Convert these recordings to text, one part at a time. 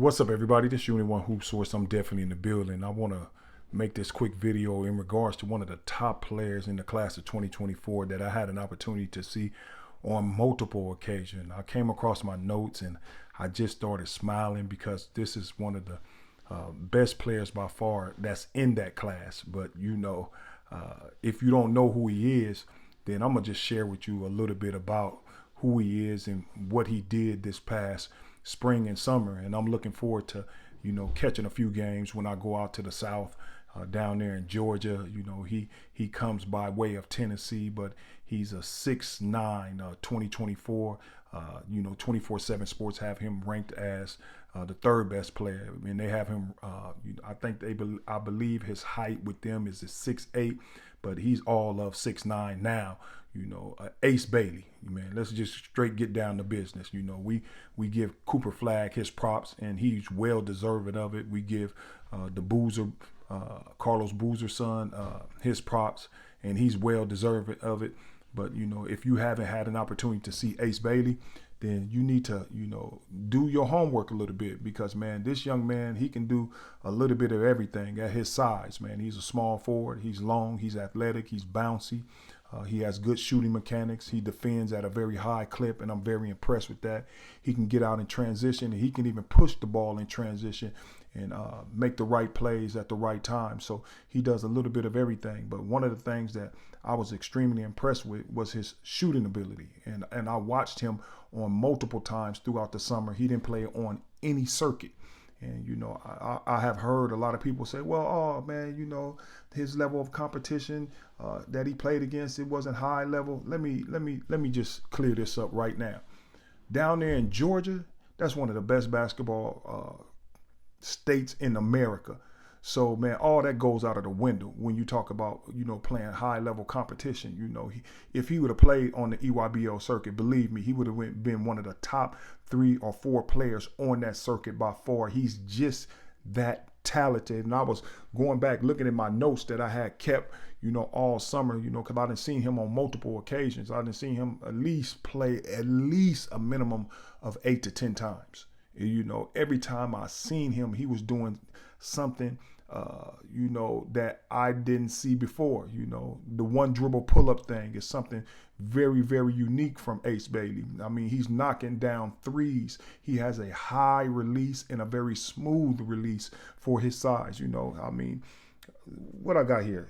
What's up, everybody? This is Unit One Hoop Source. I'm definitely in the building. I want to make this quick video in regards to one of the top players in the class of 2024 that I had an opportunity to see on multiple occasions. I came across my notes and I just started smiling because this is one of the best players by far that's in that class. But if you don't know who he is, then I'm gonna just share with you a little bit about who he is and what he did this past spring and summer. And I'm looking forward to, catching a few games when I go out to the South, down there in Georgia. He comes by way of Tennessee, but he's a 6'9", 2024. 24/7 Sports have him ranked as the third best player. I mean, they have him. I believe his height with them is 6'8", but he's all of 6'9" now. Ace Bailey, man. Let's just straight get down to business. We give Cooper Flagg his props, and he's well deserving of it. We give the Boozer, Carlos Boozer's son, his props, and he's well deserving of it. But if you haven't had an opportunity to see Ace Bailey, then you need to, do your homework a little bit, because, man, this young man, he can do a little bit of everything at his size, man. He's a small forward. He's long. He's athletic. He's bouncy. He has good shooting mechanics. He defends at a very high clip, and I'm very impressed with that. He can get out in transition, and he can even push the ball in transition and make the right plays at the right time. So he does a little bit of everything. But one of the things that I was extremely impressed with was his shooting ability. And I watched him on multiple times throughout the summer. He didn't play on any circuit. And, I have heard a lot of people say, well, oh, man, his level of competition that he played against, it wasn't high level. Let me just clear this up right now. Down there in Georgia, that's one of the best basketball states in America. So, man, all that goes out of the window when you talk about, playing high level competition. If he would have played on the EYBL circuit, believe me, he would have been one of the top 3 or 4 players on that circuit by far. He's just that talented. And I was going back looking at my notes that I had kept, all summer, because I done seen him on multiple occasions. I done seen him at least play at least a minimum of 8 to 10 times. Every time I seen him, he was doing something, that I didn't see before. The one dribble pull-up thing is something very, very unique from Ace Bailey. I mean, he's knocking down threes. He has a high release and a very smooth release for his size. What I got here?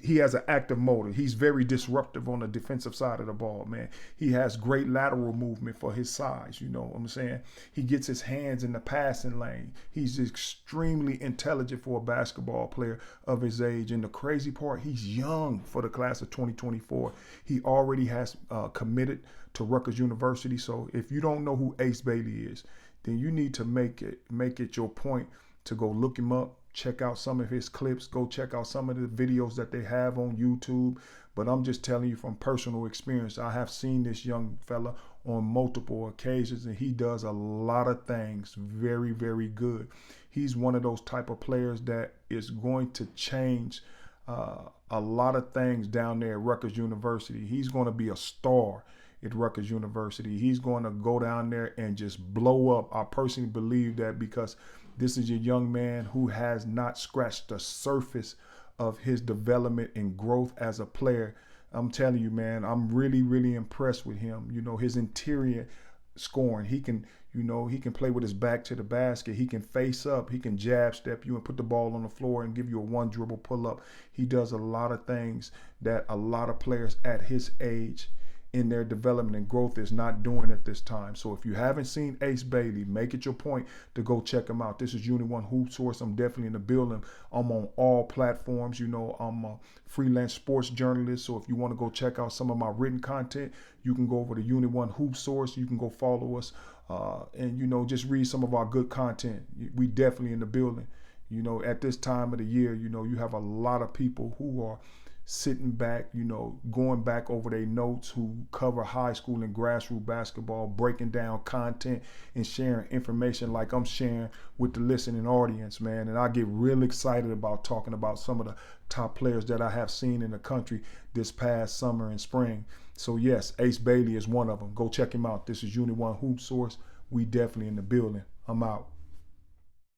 He has an active motor. He's very disruptive on the defensive side of the ball, man. He has great lateral movement for his size. You know what I'm saying? He gets his hands in the passing lane. He's extremely intelligent for a basketball player of his age. And the crazy part, he's young for the class of 2024. He already has committed to Rutgers University. So if you don't know who Ace Bailey is, then you need to make it your point to go look him up. Check out some of his clips. Go check out some of the videos that they have on YouTube. But I'm just telling you from personal experience, I have seen this young fella on multiple occasions, and he does a lot of things very, very good. He's one of those type of players that is going to change a lot of things down there at Rutgers University. He's going to be a star at Rutgers University. He's going to go down there and just blow up. I personally believe that, because this is a young man who has not scratched the surface of his development and growth as a player. I'm telling you, man, I'm really, really impressed with him. His interior scoring, he can play with his back to the basket. He can face up. He can jab step you and put the ball on the floor and give you a one dribble pull up. He does a lot of things that a lot of players at his age in their development and growth is not doing at this time. So if you haven't seen Ace Bailey, make it your point to go check him out. This is Unit One Hoop Source. I'm definitely in the building. I'm on all platforms. I'm a freelance sports journalist. So if you want to go check out some of my written content, you can go over to Unit One Hoop Source. You can go follow us and just read some of our good content. We definitely in the building. At this time of the year, you have a lot of people who are sitting back, going back over their notes, who cover high school and grassroots basketball, breaking down content and sharing information like I'm sharing with the listening audience, man. And I get real excited about talking about some of the top players that I have seen in the country this past summer and spring. So yes, Ace Bailey is one of them. Go check him out. This is Unit One Hoop Source. We definitely in the building. I'm out.